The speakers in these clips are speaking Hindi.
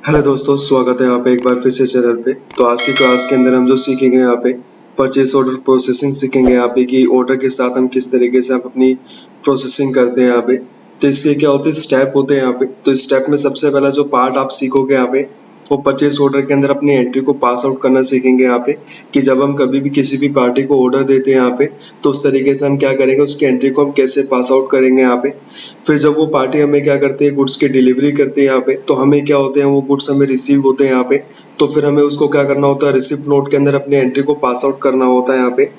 हेलो दोस्तों, स्वागत है यहाँ पे एक बार फिर से चैनल पे। तो आज की क्लास के अंदर हम जो सीखेंगे यहाँ पे परचेस ऑर्डर प्रोसेसिंग सीखेंगे यहाँ पे कि ऑर्डर के साथ हम किस तरीके से हम अपनी प्रोसेसिंग करते हैं यहाँ पे। तो इसके क्या होते हैं, स्टेप होते हैं यहाँ पे। तो स्टेप में सबसे पहला जो पार्ट आप सीखोगे यहाँ पे वो परचेस ऑर्डर के अंदर अपनी एंट्री को पास आउट करना सीखेंगे यहाँ पे, कि जब हम कभी भी किसी भी पार्टी को ऑर्डर देते हैं यहाँ पे तो उस तरीके से हम क्या करेंगे, उसकी एंट्री को हम कैसे पास आउट करेंगे यहाँ पे। फिर जब वो पार्टी हमें क्या करती है, गुड्स की डिलीवरी करती है यहाँ पे, तो हमें क्या होते हैं, वो गुड्स हमें रिसीव होते हैं यहाँ पे। तो फिर हमें उसको क्या करना होता है, रिसिप्ट नोट के अंदर अपनी एंट्री को पास आउट करना होता है यहाँ पे।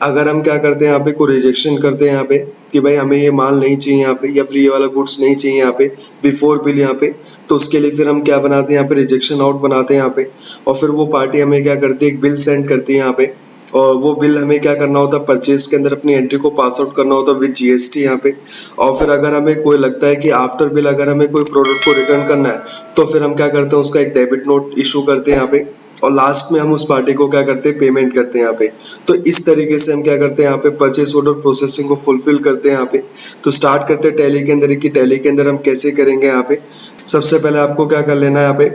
अगर हम क्या करते हैं यहाँ पे, कोई रिजेक्शन करते हैं यहाँ पे कि भाई हमें ये माल नहीं चाहिए यहाँ पे, या फिर ये वाला गुड्स नहीं चाहिए यहाँ पे बिफोर बिल यहाँ पे, तो उसके लिए फिर हम क्या बनाते हैं यहाँ पे, रिजेक्शन आउट बनाते हैं यहाँ पे। और फिर वो पार्टी हमें क्या करती है, एक बिल सेंड करती है यहाँ पे, और वो बिल हमें क्या करना होता है, परचेज के अंदर अपनी एंट्री को पास आउट करना होता है विद जीएसटी यहाँ पे। और फिर अगर हमें कोई लगता है कि आफ्टर बिल अगर हमें कोई प्रोडक्ट को रिटर्न करना है तो फिर हम क्या करते हैं, उसका एक डेबिट नोट इशू करते हैं यहाँ पे, और लास्ट में हम उस पार्टी को क्या करते हैं, पेमेंट करते हैं यहाँ पे। तो इस तरीके से हम क्या करते हैं यहाँ पे, परचेस ऑर्डर प्रोसेसिंग को फुलफिल करते हैं यहाँ पे। तो स्टार्ट करते हैं टैली के अंदर, कि टैली के अंदर हम कैसे करेंगे यहाँ पे। सबसे पहले आपको क्या कर लेना है यहाँ पे,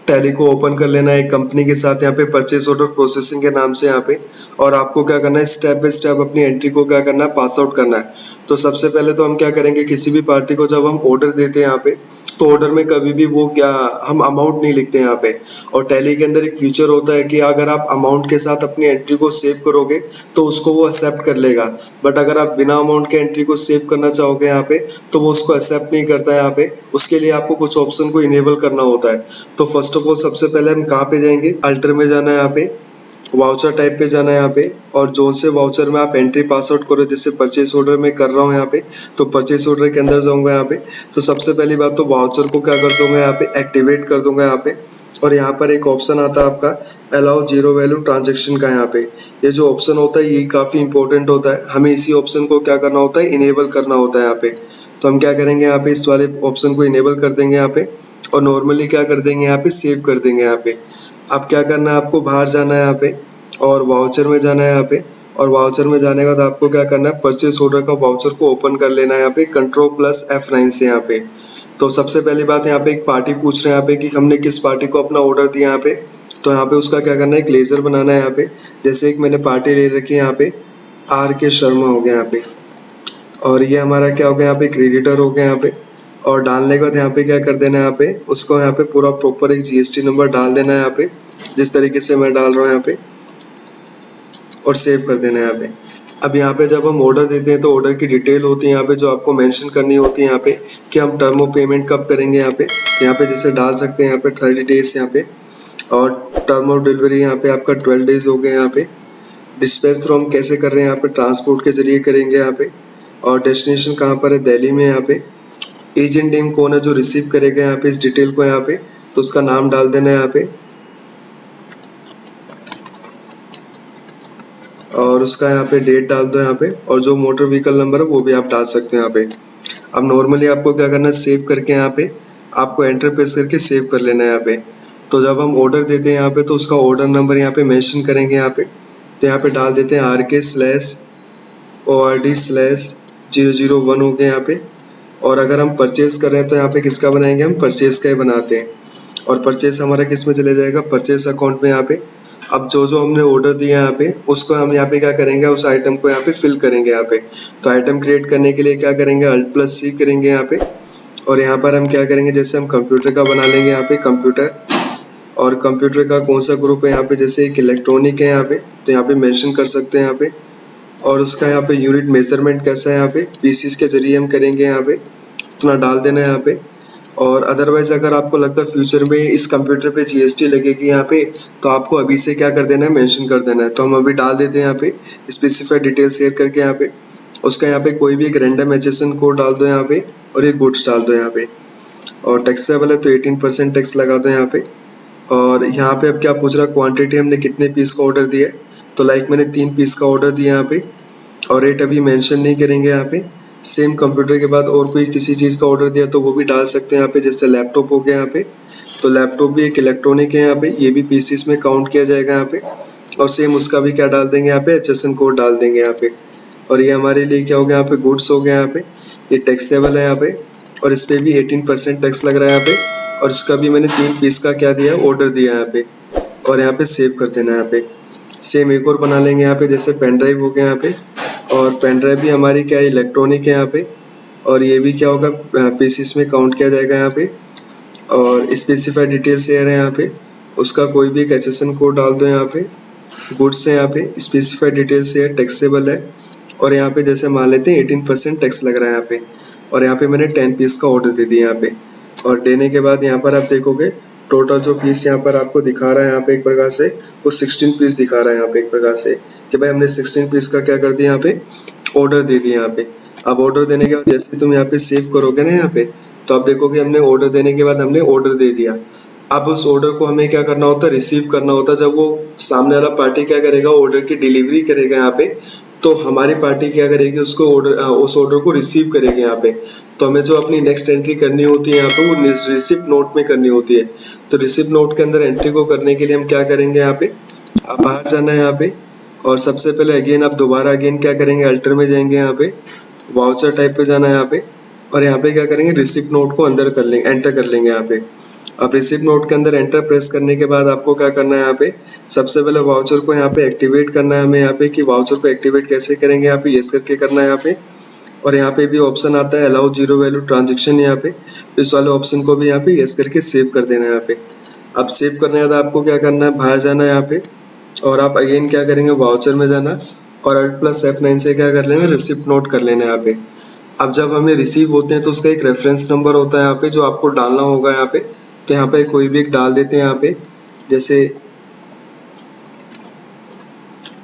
टैली को ओपन कर लेना है एक कंपनी के साथ यहाँ पे, परचेस ऑर्डर प्रोसेसिंग के नाम से यहाँ पे। और आपको क्या करना है, स्टेप बाय स्टेप अपनी एंट्री को क्या करना है, पास आउट करना है। तो सबसे पहले तो हम क्या करेंगे, किसी भी पार्टी को जब हम ऑर्डर देते हैं यहाँ पे, तो ऑर्डर में कभी भी वो क्या, हम अमाउंट नहीं लिखते हैं यहाँ पे। और टैली के अंदर एक फीचर होता है कि अगर आप अमाउंट के साथ अपनी एंट्री को सेव करोगे तो उसको वो एक्सेप्ट कर लेगा। बट अगर आप बिना अमाउंट के एंट्री को सेव करना चाहोगे यहाँ पे तो वो उसको एक्सेप्ट नहीं करता है यहाँ पे। उसके लिए आपको कुछ ऑप्शन को इनेबल करना होता है। तो फर्स्ट ऑफ ऑल सबसे पहले हम कहाँ पे जाएंगे, अल्टर में जाना है यहाँ पे, वाउचर टाइप पे जाना है यहाँ पे, और जो से वाउचर में आप एंट्री पास आउट करो, जैसे परचेस ऑर्डर में कर रहा हूँ यहाँ पे, तो परचेस ऑर्डर के अंदर जाऊंगा यहाँ पे। तो सबसे पहली बात तो वाउचर को क्या कर दूंगा यहाँ पे, एक्टिवेट कर दूंगा यहाँ पे। और यहाँ पर एक ऑप्शन आता है आपका अलाउ जीरो वैल्यू ट्रांजेक्शन का। यहाँ पे ये जो ऑप्शन होता है ये काफी इंपॉर्टेंट होता है, हमें इसी ऑप्शन को क्या करना होता है, इनेबल करना होता है यहाँ पे। तो हम क्या करेंगे यहाँ पे, इस वाले ऑप्शन को इनेबल कर देंगे यहाँ पे, और नॉर्मली क्या कर देंगे यहाँ पे, सेव कर देंगे यहाँ पे। अब क्या करना है, आपको बाहर जाना है यहाँ पे और वाउचर में जाना है यहाँ पे। और वाउचर में जाने के बाद आपको क्या करना है, परचेस ऑर्डर का वाउचर को ओपन कर लेना है यहाँ पे, कंट्रोल प्लस F9 से यहाँ पे। तो सबसे पहली बात यहाँ पे एक पार्टी पूछ रहे हैं यहाँ पे कि हमने किस पार्टी को अपना ऑर्डर दिया यहाँ पे। तो यहाँ पे उसका क्या करना है, एक लेजर बनाना है यहाँ पे। जैसे एक मैंने पार्टी ले रखी है यहाँ पे, RK शर्मा हो गया यहाँ पे, और ये हमारा क्या हो गया यहाँ पे, क्रेडिटर हो गया यहाँ पे। और डालने के बाद यहाँ पे क्या कर देना है, यहाँ पे उसको यहाँ पे पूरा प्रॉपर एक GST नंबर डाल देना है यहाँ पे, जिस तरीके से मैं डाल रहा हूँ यहाँ पे, और सेव कर देना है यहाँ पे। अब यहाँ पे जब हम ऑर्डर देते हैं तो ऑर्डर की डिटेल होती है यहाँ पे, जो आपको मेंशन करनी होती है यहाँ पे, कि हम टर्म ऑफ पेमेंट कब करेंगे यहाँ पे। यहाँ पे जैसे डाल सकते हैं यहाँ पे 30 डेज यहाँ पे, और टर्म ऑफ डिलीवरी यहाँ पे आपका 12 डेज हो गए यहाँ पे। डिस्पैच थ्रू हम कैसे कर रहे हैं यहाँ पे, ट्रांसपोर्ट के जरिए करेंगे यहाँ पे। और डेस्टिनेशन कहाँ पर है, दिल्ली में यहाँ पे। एजेंट नेम कौन है जो रिसीव करेगा यहाँ पे इस डिटेल को यहाँ पे, तो उसका नाम डाल देना है यहाँ पे, और उसका यहाँ पे डेट डाल दो यहाँ पे, और जो मोटर व्हीकल नंबर है वो भी आप डाल सकते हैं यहाँ पे। अब नॉर्मली आपको क्या करना है, सेव करके यहाँ पे आपको एंटर प्रेस करके सेव कर लेना है यहाँ पे। तो जब हम ऑर्डर देते हैं यहाँ पे तो उसका ऑर्डर नंबर यहाँ पे मेंशन करेंगे यहाँ पे। तो यहाँ पे डाल देते हैं RK/ORD/001 हो गया यहाँ पे। और अगर हम परचेज कर रहे हैं तो यहाँ पे किसका बनाएंगे, हम परचेज का ही बनाते हैं। और परचेज हमारा किस में चले जाएगा, परचेज अकाउंट में यहाँ पे। अब जो जो हमने ऑर्डर दिया यहाँ पे उसको हम यहाँ पे क्या करेंगे, उस आइटम को यहाँ पे फिल करेंगे यहाँ पे। तो आइटम क्रिएट करने के लिए क्या करेंगे, Alt+C करेंगे यहाँ पे। और यहाँ पर हम क्या करेंगे, जैसे हम कंप्यूटर का बना लेंगे यहाँ पे, कंप्यूटर। और कंप्यूटर का कौन सा ग्रुप है यहाँ पे, जैसे एक इलेक्ट्रॉनिक है यहाँ पे, तो यहाँ पे मेंशन कर सकते हैं यहाँ पे। और उसका यहाँ पे यूनिट मेजरमेंट कैसा है, यहाँ पे पीसीस के जरिए हम करेंगे यहाँ पे, इतना डाल देना है यहाँ पे। और अदरवाइज अगर आपको लगता है फ्यूचर में इस कंप्यूटर पे GST लगेगी यहाँ पे, तो आपको अभी से क्या कर देना है, मेंशन कर देना है। तो हम अभी डाल देते हैं यहाँ पे स्पेसिफाइड डिटेल शेयर करके यहाँ पे। उसका यहाँ पे कोई भी एक रैंडम HSN कोड डाल दो यहाँ पे, और एक गुड्स डाल दो यहाँ पे। और टैक्सेबल है तो 18% टैक्स लगा दो यहाँ पे। और यहाँ पे अब क्या पूछ रहा है, क्वांटिटी हमने कितने पीस का ऑर्डर दिया है, तो लाइक मैंने 3 पीस का ऑर्डर दिया यहाँ पे। और रेट अभी मेंशन नहीं करेंगे यहाँ पे। सेम कंप्यूटर के बाद और कोई किसी चीज़ का ऑर्डर दिया तो वो भी डाल सकते हैं यहाँ पे, जैसे लैपटॉप हो गया यहाँ पे। तो लैपटॉप भी एक इलेक्ट्रॉनिक है यहाँ पे, ये भी पीसीस में काउंट किया जाएगा यहाँ पे। और सेम उसका भी क्या डाल देंगे यहाँ पे, HSN कोड डाल देंगे यहाँ पे। और ये हमारे लिए क्या हो गया यहाँ पे, गुड्स हो गया यहाँ पे। ये टैक्सेबल है यहाँ पे, और इस पे भी 18% टैक्स लग रहा है यहाँ पे। और इसका भी मैंने 3 पीस का क्या दिया, ऑर्डर दिया यहाँ पे, और यहाँ पे सेव कर देना यहाँ पे। सेम एक और बना लेंगे यहाँ पे, जैसे पेन ड्राइव हो गया यहाँ पे, और पेन ड्राइव भी हमारी क्या है, इलेक्ट्रॉनिक है यहाँ पे, और ये भी क्या होगा, पीसीस में काउंट किया जाएगा यहाँ पे। और स्पेसिफाइड डिटेल्स है यहाँ पे, उसका कोई भी एक एचएसएन कोड डाल दो यहाँ पे। गुड्स है यहाँ पे, स्पेसिफाइड डिटेल्स है, टैक्सेबल है, और यहाँ पे जैसे मान लेते हैं 18% टैक्स लग रहा है यहाँ पे, और यहाँ पे मैंने 10 पीस का ऑर्डर दे दिया यहाँ पे। और देने के बाद यहाँ पर आप देखोगे टोटल जो पीस यहाँ पर आपको दिखा रहा है यहाँ पे एक प्रकार से, वो 16 पीस दिखा रहा है यहाँ पे एक प्रकार से, कि भाई हमने 16 पीस का क्या कर दिया यहाँ पे, ऑर्डर दे दिया यहाँ पे। अब ऑर्डर देने के बाद जैसे तुम यहाँ पे सेव करोगे ना यहाँ पे, तो आप देखोगे हमने ऑर्डर देने के बाद हमने ऑर्डर दे दिया। अब उस ऑर्डर को हमें क्या करना होता है, रिसीव करना होता है। जब वो सामने वाला पार्टी क्या करेगा, ऑर्डर की डिलीवरी करेगा यहाँ पे, तो हमारी पार्टी क्या करेगी, उसको ऑर्डर उस ऑर्डर को रिसीव करेगी यहाँ पे। तो हमें जो अपनी नेक्स्ट एंट्री करनी होती है यहाँ पे, वो रिसिप्ट नोट में करनी होती है। तो रिसिप्ट नोट के अंदर एंट्री को करने के लिए हम क्या करेंगे यहाँ पे, आप बाहर जाना है यहाँ पे, और सबसे पहले अगेन आप दोबारा अगेन क्या करेंगे, अल्टर में जाएंगे यहाँ पे, वाउचर टाइप पे जाना है यहाँ पे, और यहाँ पे क्या करेंगे, रिसिप्ट नोट को अंदर कर लेंगे, एंटर कर लेंगे यहाँ पे। अब रिसिप्ट नोट के अंदर एंटर प्रेस करने के बाद आपको क्या करना है यहाँ पे, सबसे पहले वाउचर को यहाँ पे एक्टिवेट करना है हमें यहाँ पे, कि वाउचर को एक्टिवेट कैसे करेंगे यहाँ पे, यस करके करना है यहाँ पे। और यहाँ पे भी ऑप्शन आता है अलाउ जीरो वैल्यू ट्रांजेक्शन, यहाँ पे इस वाले ऑप्शन को भी यहाँ पे यस करके सेव कर देना है यहाँ पे। अब सेव करने के बाद आपको क्या करना है, बाहर जाना है यहाँ पे, और आप अगेन क्या करेंगे, वाउचर में जाना, और Alt+F9 से क्या कर लेना, रिसिप्ट नोट कर लेना यहाँ पे। अब जब हमें रिसीव होते हैं तो उसका एक रेफरेंस नंबर होता है यहाँ पे, जो आपको डालना होगा यहाँ पे। तो यहाँ पे कोई भी एक डाल देते हैं यहाँ पे, जैसे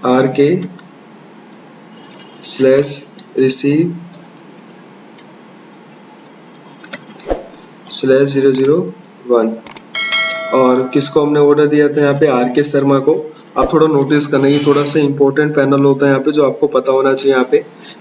RK/receive/001, और किसको हमने ऑर्डर दिया था यहाँ पे, RK शर्मा को। आप थोड़ा नोटिस करना, ये थोड़ा सा इंपॉर्टेंट पैनल होता है यहाँ पे, जो आपको पता होना चाहिए यहाँ पे,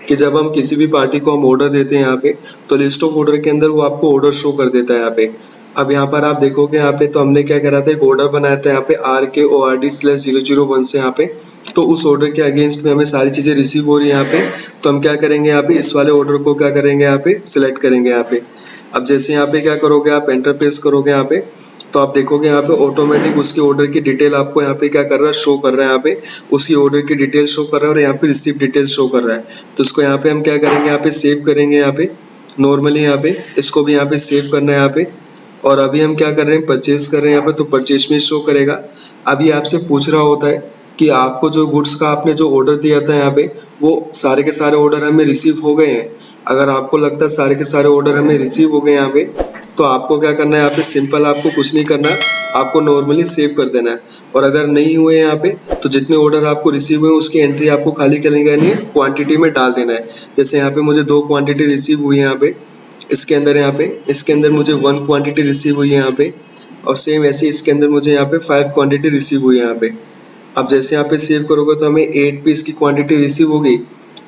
कि जब हम किसी भी पार्टी को हम ऑर्डर देते हैं यहाँ पे, तो लिस्ट ऑफ ऑर्डर के अंदर वो आपको ऑर्डर शो कर देता है यहाँ पे। अब यहाँ पर आप देखोगे यहाँ पे, तो हमने क्या करा था, एक ऑर्डर बनाया था यहाँ पे RKORD/001 से यहाँ पे। तो उस ऑर्डर के अगेंस्ट में हमें सारी चीजें रिसीव हो रही है यहाँ पे। तो हम क्या करेंगे यहाँ पे, इस वाले ऑर्डर को क्या करेंगे यहाँ पे, सिलेक्ट करेंगे यहाँ पे। अब जैसे यहाँ पे क्या करोगे, आप एंटर प्रेस करोगे यहाँ पे, तो आप देखोगे यहाँ पे ऑटोमेटिक उसके ऑर्डर की डिटेल आपको यहाँ पे क्या कर रहा है, शो कर रहा है यहाँ पे। उसकी ऑर्डर की डिटेल शो कर रहा है, और यहाँ पे रिसीव डिटेल शो कर रहा है। तो इसको यहाँ पे हम क्या करेंगे, यहाँ पे सेव करेंगे यहाँ पे, नॉर्मली यहाँ पे इसको भी यहाँ पे सेव करना है यहाँ पे। और अभी हम क्या कर रहे हैं, परचेज कर रहे हैं यहाँ पे, तो परचेज में शो करेगा। अभी आपसे पूछ रहा होता है कि आपको जो गुड्स का आपने जो ऑर्डर दिया था यहाँ पे, वो सारे के सारे ऑर्डर हमें रिसीव हो गए हैं। अगर आपको लगता है सारे के सारे ऑर्डर हमें रिसीव हो गए यहाँ पे, तो आपको क्या करना है यहाँ पे, सिंपल आपको कुछ नहीं करना, आपको नॉर्मली सेव कर देना है। और अगर नहीं हुए यहाँ पे, तो जितने ऑर्डर आपको रिसीव हुए उसकी एंट्री आपको खाली करने का नहीं है, क्वांटिटी में डाल देना है। जैसे यहाँ पे मुझे 2 क्वांटिटी रिसीव हुई है यहाँ पे, इसके अंदर यहाँ पे, इसके अंदर मुझे 1 क्वांटिटी रिसीव हुई है यहाँ पे, और सेम ऐसे इसके अंदर मुझे यहाँ पे 5 क्वांटिटी रिसीव हुई है यहाँ पे। अब जैसे यहाँ पे सेव करोगे तो हमें 8 पीस की क्वांटिटी रिसीव होगी,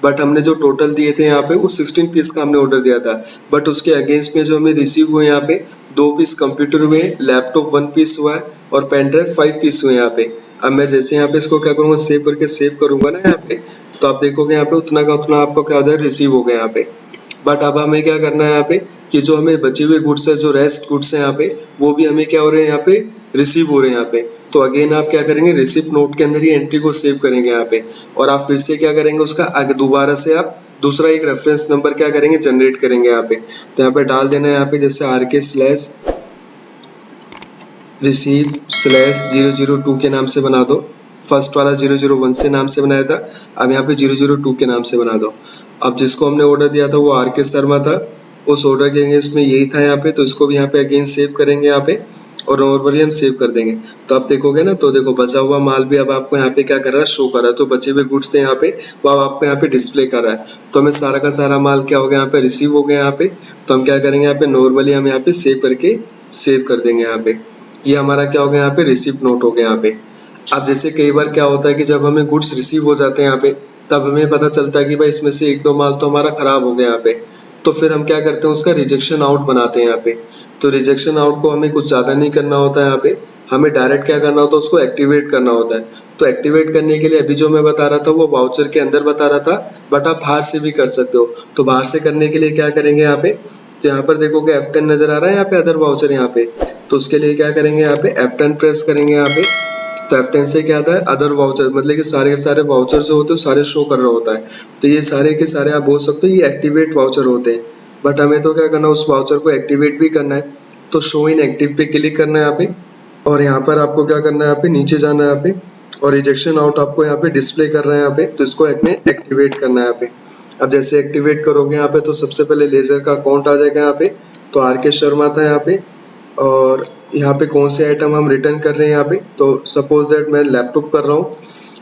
बट हमने जो टोटल दिए थे यहाँ पे वो 16 पीस का हमने ऑर्डर दिया था। बट उसके अगेंस्ट में जो हमें रिसीव हुए यहाँ पे 2 पीस कंप्यूटर हुए, लैपटॉप 1 पीस हुआ है, और पेन ड्राइव 5 पीस हुए यहाँ पे। अब मैं जैसे यहाँ पे इसको क्या करूँगा, सेव करके सेव करूंगा ना यहाँ पे, तो आप देखोगे यहाँ पे उतना का उतना आपको क्या हो जाए, रिसीव हो गया यहाँ पे। बट अब हमें क्या करना है यहाँ पे, कि जो हमें बचे हुए गुड्स है, जो रेस्ट गुड्स है यहाँ पे, वो भी हमें क्या हो रहे हैं यहाँ पे, रिसीव हो रहे हैं यहाँ पे। तो अगेन आप क्या करेंगे, रिसिप्ट नोट के अंदर ही एंट्री को सेव करेंगे यहाँ पे, और आप फिर से क्या करेंगे, उसका दोबारा से आप दूसरा एक रेफरेंस नंबर क्या करेंगे, जनरेट करेंगे यहाँ पे। तो यहाँ पे डाल देना है यहाँ पे, जैसे RK/receive/002 के नाम से बना दो। फर्स्ट वाला 001 से नाम से बनाया था, अब यहाँ पे 002 के नाम से बना दो। अब जिसको हमने ऑर्डर दिया था वो RK शर्मा था, उस ऑर्डर के अगेंस्ट में यही था यहाँ पे, तो इसको भी यहाँ पे अगेन सेव करेंगे यहाँ पे, और नॉर्मली हम सेव कर देंगे। तो आप देखोगे ना, तो देखो बचा हुआ माल भी अब आपको यहाँ पे क्या कर रहा है, शो कर रहा है। तो बचे हुए गुड्स थे यहाँ पे, वो अब आपको यहाँ पे डिस्प्ले कर रहा है। तो हमें सारा का सारा माल क्या हो गया, यहाँ पे रिसीव हो गया यहाँ पे। तो हम क्या करेंगे यहाँ पे, नॉर्मली हम यहाँ पे सेव करके सेव कर देंगे यहाँ पे। ये हमारा क्या हो गया, यहाँ पे रिसिप्ट नोट हो गया यहाँ पे। अब जैसे कई बार क्या होता है कि जब हमें गुड्स रिसीव हो जाते हैं यहाँ पे, तब हमें पता चलता है कि भाई इसमें से 1-2 माल तो हमारा खराब हो गया यहाँ पे। तो फिर हम क्या करते हैं, उसका रिजेक्शन आउट बनाते हैं यहाँ पे। तो रिजेक्शन आउट को हमें कुछ ज्यादा नहीं करना होता है यहाँ पे, हमें डायरेक्ट क्या करना होता है, उसको एक्टिवेट करना होता है। तो एक्टिवेट करने के लिए अभी जो मैं बता रहा था वो वाउचर के अंदर बता रहा था, बट आप बाहर से भी कर सकते हो। तो बाहर से करने के लिए क्या करेंगे यहाँ पे, तो यहाँ पर देखोगे F10 नजर आ रहा है यहाँ पे, अदर वाउचर यहाँ पे। तो उसके लिए क्या करेंगे यहाँ पे F10 प्रेस करेंगे यहाँ पे। तो F10 से क्या आता है, अदर वाउचर, मतलब कि सारे के सारे वाउचर जो होते हैं सारे शो कर रहा होता है। तो ये सारे के सारे आप बोल सकते हो ये एक्टिवेट वाउचर होते हैं। बट हमें तो क्या करना है, उस वाउचर को एक्टिवेट भी करना है। तो शो इन एक्टिव पे क्लिक करना है यहाँ पे, और यहाँ पर आपको क्या करना है, यहाँ पे नीचे जाना है यहाँ पे, और रिजेक्शन आउट आपको यहाँ पे डिस्प्ले कर रहा है यहाँ पे, तो इसको एक्टिवेट करना है यहाँ पे। अब जैसे एक्टिवेट करोगे यहाँ पे तो सबसे पहले लेजर का अकाउंट आ जाएगा यहाँ पे। तो RK शर्मा था यहाँ पे, और यहाँ पे कौन से आइटम हम रिटर्न कर रहे हैं यहाँ पे। तो सपोज दैट मैं लैपटॉप कर रहा हूँ।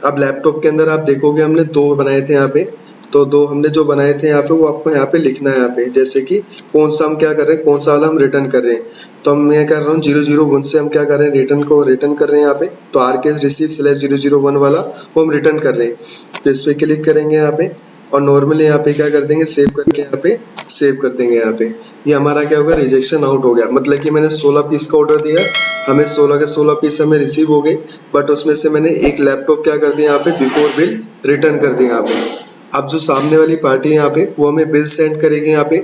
अब लैपटॉप के अंदर आप देखोगे हमने 2 बनाए थे यहाँ पे। तो 2 हमने जो बनाए थे यहाँ पे वो आपको यहाँ पे लिखना है यहाँ पे, जैसे कि कौन सा हम क्या कर रहे हैं, कौन सा वाला हम रिटर्न कर रहे हैं। तो मैं कर रहा हूँ 001 से हम क्या कर रहे हैं, रिटर्न कर रहे हैं यहाँ पे। तो RK रिसीव स्लैश 001 वाला वो हम रिटर्न कर रहे हैं। तो इस पर क्लिक करेंगे यहाँ पे, और नॉर्मली यहाँ पे क्या कर देंगे, सेव करके यहाँ पे सेव कर देंगे यहाँ पे। ये हमारा क्या होगा, रिजेक्शन आउट हो गया। मतलब कि मैंने 16 पीस का ऑर्डर दिया, हमें 16 के 16 पीस हमें रिसीव हो गए, बट उसमें से मैंने एक लैपटॉप क्या कर दिया यहाँ पे, बिफोर बिल रिटर्न कर दिया यहाँ पे। अब जो सामने वाली पार्टी है यहाँ पे वो हमें बिल सेंड करेगी यहाँ पे।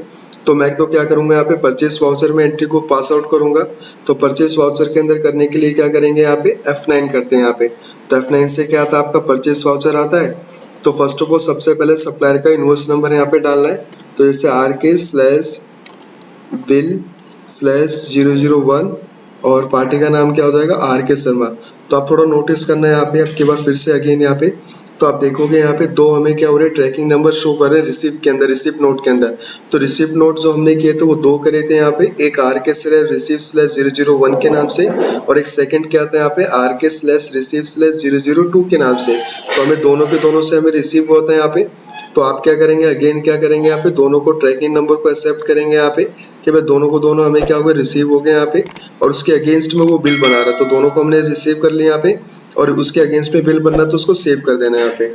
तो मैं तो क्या करूंगा यहाँ पे, परचेस वाउचर में एंट्री को पास आउट करूंगा। तो परचेस वाउचर के अंदर करने के लिए क्या करेंगे, यहाँ पे F9 करते हैं यहाँ पे। तो F9 से क्या आता है, आपका परचेस वाउचर आता है। तो फर्स्ट ऑफ ऑल सबसे पहले सप्लायर का इनवॉइस नंबर यहाँ पे डालना है। तो जैसे RK/bill/001, और पार्टी का नाम क्या हो जाएगा, RK शर्मा। तो आप थोड़ा नोटिस करना है यहाँ पे, आपके बार फिर से अगेन यहाँ पे। तो आप देखोगे यहाँ पे 2 हमें क्या हो रहे हैं, ट्रैकिंग नंबर शो कर रहे हैं रिसिप्ट के अंदर, रिसिप्ट नोट के अंदर। तो रिसिप्ट नोट जो हमने किए थे वो 2 करे थे यहाँ पे, एक RK/receive/001 के नाम से, और एक सेकंड क्या था यहाँ पे, RK/receive/002 के नाम से। तो हमें दोनों के दोनों से हमें रिसीव होता है यहाँ पे। तो आप क्या करेंगे, अगेन क्या करेंगे यहाँ पे, दोनों को ट्रैकिंग नंबर को एक्सेप्ट करेंगे यहाँ पे, कि भाई दोनों को दोनों हमें क्या हो गया, रिसीव हो गए यहाँ पे। और उसके अगेंस्ट में वो बिल बना रहा है, तो दोनों को हमने रिसीव कर लिया यहाँ पे, और उसके अगेंस्ट में बिल बनना तो उसको सेव कर देना है यहाँ पे,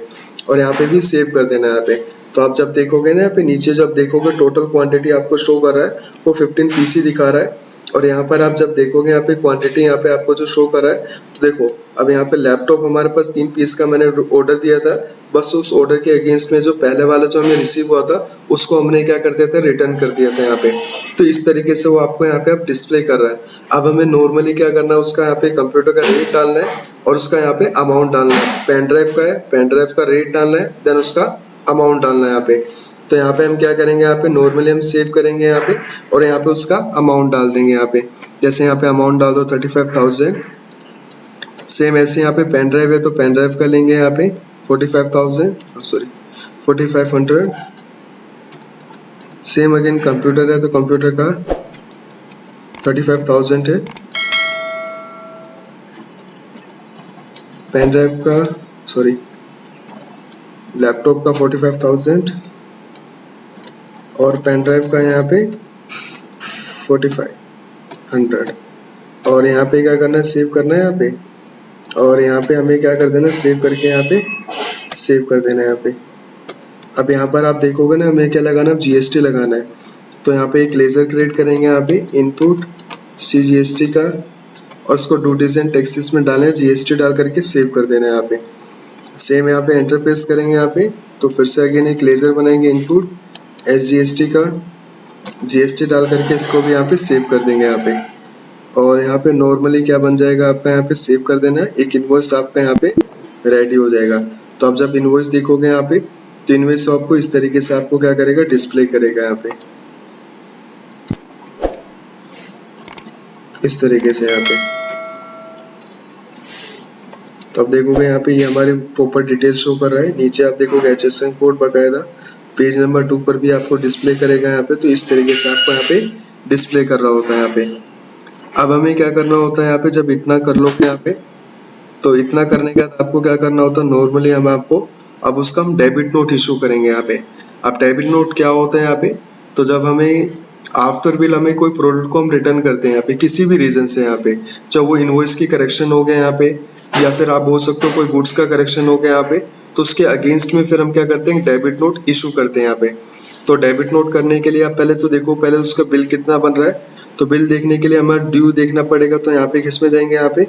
और यहाँ पे भी सेव कर देना है यहाँ पे। तो आप जब देखोगे ना यहाँ पे नीचे, जब देखोगे टोटल क्वांटिटी आपको शो कर रहा है वो 15 पीस ही दिखा रहा है। और यहाँ पर आप जब देखोगे यहाँ पे क्वांटिटी यहाँ पे आपको जो शो कर रहा है, तो देखो अब यहाँ पे लैपटॉप हमारे पास 3 पीस का मैंने ऑर्डर दिया था। बस उस ऑर्डर के अगेंस्ट में जो पहले वाला जो हमें रिसीव हुआ था उसको हमने क्या कर दिया था, रिटर्न कर दिया था यहाँ पे। तो इस तरीके से वो आपको यहाँ पे अब डिस्प्ले कर रहा है। अब हमें नॉर्मली क्या करना है, उसका यहाँ पे कंप्यूटर का रेट डालना है, और उसका यहाँ पे अमाउंट डालना है। पेन ड्राइव का है, पेन ड्राइव का रेट डालना है, देन उसका अमाउंट डालना है यहाँ पे। तो यहाँ पे हम क्या करेंगे, यहाँ पे नॉर्मली हम सेव करेंगे यहाँ पे, और यहाँ पे उसका अमाउंट डाल देंगे यहाँ पे। जैसे यहाँ पे अमाउंट डाल दो 35,000। सेम ऐसे यहाँ पे पेन ड्राइव है तो पेन ड्राइव का लेंगे यहाँ पे 4500। सेम अगेन कंप्यूटर है तो कंप्यूटर का 35,000 है। पेन ड्राइव का लैपटॉप का 45,000, और पेन ड्राइव का यहाँ पे 4500। और यहाँ पे क्या करना है, सेव करना है यहाँ पे, और यहाँ पे हमें क्या कर देना, सेव करके यहाँ पे सेव कर देना है यहाँ पे। अब यहाँ पर आप देखोगे ना, हमें क्या लगाना है, GST लगाना है। तो यहाँ पे एक लेजर क्रिएट करेंगे यहाँ पे, इनपुट CGST का, और उसको ड्यूटीज एंड टैक्सेस में डालें, GST डाल करके सेव कर देना है यहाँ पे। सेम यहाँ पे एंटर प्रेस करेंगे यहाँ पे, तो फिर से अगेन एक लेजर बनाएंगे, इनपुट SGST का, GST डाल करके इसको भी यहाँ पे सेव कर देंगे यहाँ पे। और यहाँ पे नॉर्मली क्या बन जाएगा आपका, यहाँ पे सेव कर देना है, एक इनवॉइस आपका यहाँ पे रेडी हो जाएगा। तो आप जब इनवॉइस देखोगे यहाँ पे, तो इनवॉइस आपको इस तरीके से आपको क्या करेगा, डिस्प्ले करेगा यहाँ पे, इस तरीके से यहाँ पे। तो आप देखोगे यहाँ पे ये हमारे प्रॉपर डिटेल शो कर रहा है। नीचे आप देखोगे HSN कोड बकायदा पेज नंबर 2 पर भी आपको डिस्प्ले करेगा यहाँ पे। तो इस तरीके से आपको यहाँ पे डिस्प्ले कर रहा होता है यहाँ पे। अब हमें क्या करना होता है यहाँ पे, जब इतना कर लोगे यहाँ पे, तो इतना करने के बाद आपको क्या करना होता है, नॉर्मली हम आपको अब उसका हम डेबिट नोट इशू करेंगे यहाँ पे। अब डेबिट नोट क्या होता है यहाँ पे, तो जब हमें आफ्टर बिल हमें कोई प्रोडक्ट को हम रिटर्न करते हैं यहाँ पे किसी भी रीजन से, यहाँ पे चाहे वो इनवॉइस की करेक्शन हो गया यहाँ पे, या फिर आप बोल सकते हो कोई गुड्स का करेक्शन हो गया यहाँ पे, तो उसके अगेंस्ट में फिर हम क्या करते हैं, डेबिट नोट इशू करते हैं यहाँ पे। तो डेबिट नोट करने के लिए आप पहले तो देखो, पहले उसका बिल कितना बन रहा है। तो बिल देखने के लिए हमें ड्यू देखना पड़ेगा। तो यहाँ पे किस में जाएंगे, यहाँ पे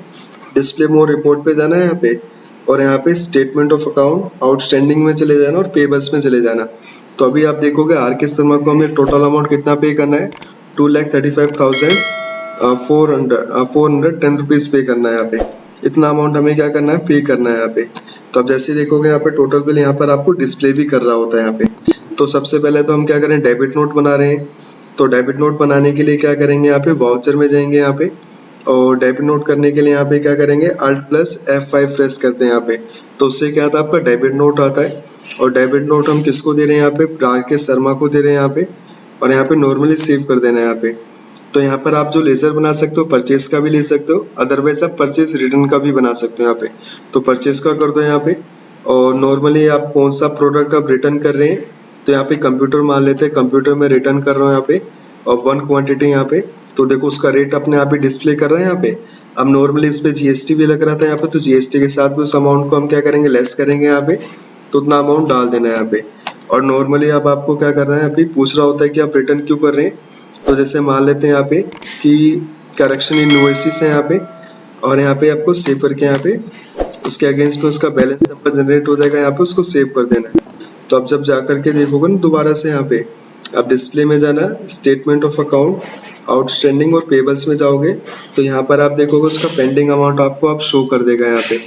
डिस्प्ले मोर रिपोर्ट पे जाना है यहाँ पे, और यहाँ पे स्टेटमेंट ऑफ अकाउंट आउटस्टैंडिंग में चले जाना और पेबल्स में चले जाना। तो अभी आप देखोगे RK शर्मा को हमें टोटल अमाउंट कितना पे करना है, 2,35,000 ₹410 पे करना है यहाँ पे। इतना अमाउंट हमें क्या करना है, पे करना है यहाँ पे। तो अब जैसे देखोगे यहाँ पे टोटल बिल यहाँ पर आपको डिस्प्ले भी कर रहा होता है यहाँ पे। तो सबसे पहले तो हम क्या करें, डेबिट नोट बना रहे हैं। तो डेबिट नोट बनाने के लिए क्या करेंगे, यहाँ पे वाउचर में जाएंगे यहाँ पे, और डेबिट नोट करने के लिए यहाँ पे क्या करेंगे, Alt+F5 प्रेस करते हैं यहाँ पे। तो उससे क्या आता है, आपका डेबिट नोट आता है। और डेबिट नोट हम किसको दे रहे हैं यहाँ पे, राकेश शर्मा को दे रहे हैं यहाँ पे। और यहाँ पे नॉर्मली सेव कर देना है यहाँ पे। तो यहाँ पर आप जो लेजर बना सकते हो, परचेज का भी ले सकते हो, अदरवाइज आप परचेज रिटर्न का भी बना सकते हो यहाँ पे। तो परचेज का कर दो यहाँ पे। और नॉर्मली आप कौन सा प्रोडक्ट आप रिटर्न कर रहे हैं, तो यहाँ पे कंप्यूटर मान लेते हैं, कंप्यूटर में रिटर्न कर रहा हूँ यहाँ पे, और 1 क्वांटिटी यहाँ पे। तो देखो उसका रेट अपने आप ही डिस्प्ले कर रहे हैं यहाँ पे। अब नॉर्मली इस पे जीएसटी भी लग रहा था यहाँ पे, तो जीएसटी के साथ भी उस अमाउंट को हम क्या करेंगे, लेस करेंगे यहाँ पे। तो उतना अमाउंट डाल देना है यहाँ पे। और नॉर्मली अब आपको क्या करना है, अभी पूछ रहा होता है कि आप रिटर्न क्यों कर रहे हैं। तो जैसे मान लेते हैं यहाँ पे कि करेक्शन इनवॉइसेस है यहाँ पे, और यहाँ पे आपको सेव करके यहाँ पे उसके अगेंस्ट में उसका बैलेंस नंबर जनरेट हो जाएगा, यहाँ पे उसको सेव कर देना है। तो अब जब जा करके देखोगे ना दोबारा से यहाँ पे, अब डिस्प्ले में जाना, स्टेटमेंट ऑफ अकाउंट, आउटस्टैंडिंग और पेबल्स में जाओगे, तो यहाँ पर आप देखोगे उसका पेंडिंग अमाउंट आपको आप शो कर देगा यहाँ पे।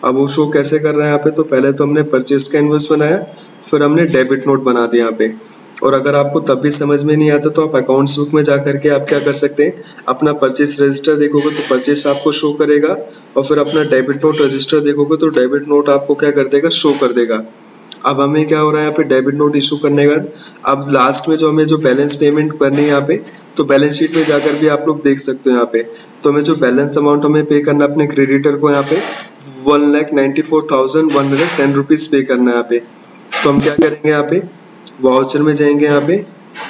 अब वो शो कैसे कर रहा है यहाँ पे, तो पहले तो हमने परचेज का इनवॉइस बनाया, फिर हमने डेबिट नोट बना दिया यहाँ पे। और अगर आपको तब भी समझ में नहीं आता तो आप अकाउंट्स बुक में जा करके आप क्या कर सकते हैं, अपना परचेज रजिस्टर देखोगे तो परचेज आपको शो करेगा, और फिर अपना डेबिट नोट रजिस्टर देखोगे तो डेबिट नोट आपको क्या कर देगा, शो कर देगा। अब हमें क्या हो रहा है यहाँ पे, डेबिट नोट इशू करने के बाद अब लास्ट में जो हमें जो बैलेंस पेमेंट करनी है यहाँ पे, तो बैलेंस शीट में जाकर भी आप लोग देख सकते हो यहाँ पे। तो हमें जो बैलेंस अमाउंट हमें पे करना है अपने क्रेडिटर को यहाँ पे, 1,94,110 रुपीज पे करना है यहाँ पे। तो हम क्या करेंगे यहाँ पे, वाउचर में जाएंगे यहाँ पे,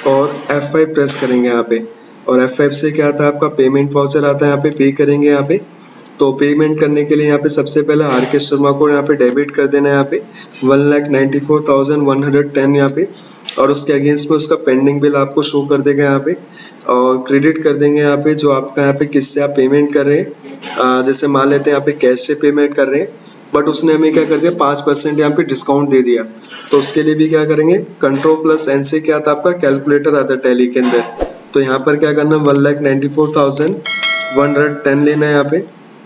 और F5 प्रेस करेंगे यहाँ पे। और F5 से क्या आता है, आपका पेमेंट वाउचर आता है यहाँ पे, पे करेंगे यहाँ पे। तो पेमेंट करने के लिए यहाँ पे सबसे पहले राकेश शर्मा को यहाँ पे डेबिट कर देना है यहाँ पे 1,94,110 यहाँ पे, और उसके अगेंस्ट में उसका पेंडिंग बिल आपको शो कर देगा यहाँ पे। और क्रेडिट कर देंगे यहाँ पे जो आपका यहाँ पे किससे आप पेमेंट कर रहे हैं। जैसे मान लेते हैं यहाँ पे कैश से पेमेंट कर रहे हैं, बट उसने हमें क्या कर दिया, 5% यहाँ पे डिस्काउंट दे दिया। तो उसके लिए भी क्या करेंगे, Ctrl+N से क्या आता है, आपका कैलकुलेटर आता है टैली के अंदर। तो यहाँ पर क्या करना, 1,94,110 लेना है यहाँ पे,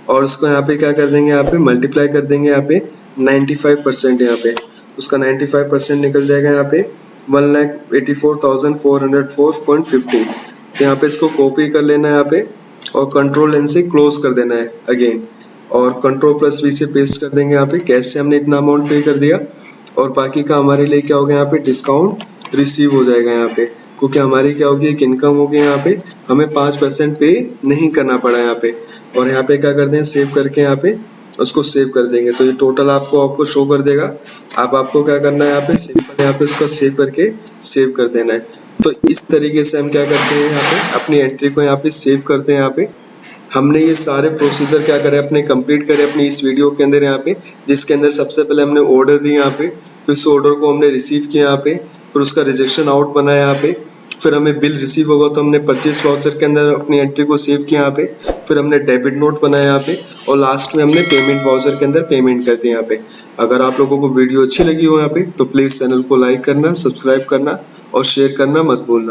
और उसको यहाँ पे क्या कर देंगे, यहाँ पे मल्टीप्लाई कर देंगे यहाँ पे 95% यहाँ पे। उसका 95% निकल जाएगा यहाँ पे 1,84,404.50। तो यहाँ पे इसको कॉपी कर लेना है यहाँ पे, और Ctrl+N से क्लोज कर देना है अगेन, और Ctrl+V से पेस्ट कर देंगे यहाँ पे। कैश से हमने इतना अमाउंट पे कर दिया, और बाकी का हमारे लिए क्या होगा, यहाँ पे डिस्काउंट रिसीव हो जाएगा यहाँ पे, क्योंकि हमारी क्या होगी, एक इनकम होगी यहाँ पे, हमें 5% पे नहीं करना पड़ा यहाँ पे। और यहाँ पे क्या कर दें, सेव करके यहाँ पे उसको सेव कर देंगे, तो ये टोटल आपको शो कर देगा। अब आपको क्या करना है, यहाँ पे सिंपल यहाँ पे उसको सेव करके सेव कर देना है। तो इस तरीके से हम क्या करते हैं, यहाँ पे अपनी एंट्री को यहाँ पे सेव करते हैं। यहाँ पे हमने ये सारे प्रोसीजर क्या करे, अपने कंप्लीट करे अपनी इस वीडियो के अंदर यहाँ पे, जिसके अंदर सबसे पहले हमने ऑर्डर दी यहाँ पे, फिर उस ऑर्डर को हमने रिसीव किया यहाँ पे, फिर उसका रिजेक्शन आउट बनाया यहाँ पे, फिर हमें बिल रिसीव होगा तो हमने परचेज वाउचर के अंदर अपनी एंट्री को सेव किया यहाँ पे, फिर हमने डेबिट नोट बनाया यहाँ पे, और लास्ट में हमने पेमेंट वाउचर के अंदर पेमेंट कर दिया यहाँ पे। अगर आप लोगों को वीडियो अच्छी लगी हो यहाँ पे, तो प्लीज चैनल को लाइक करना, सब्सक्राइब करना और शेयर करना मत भूलना।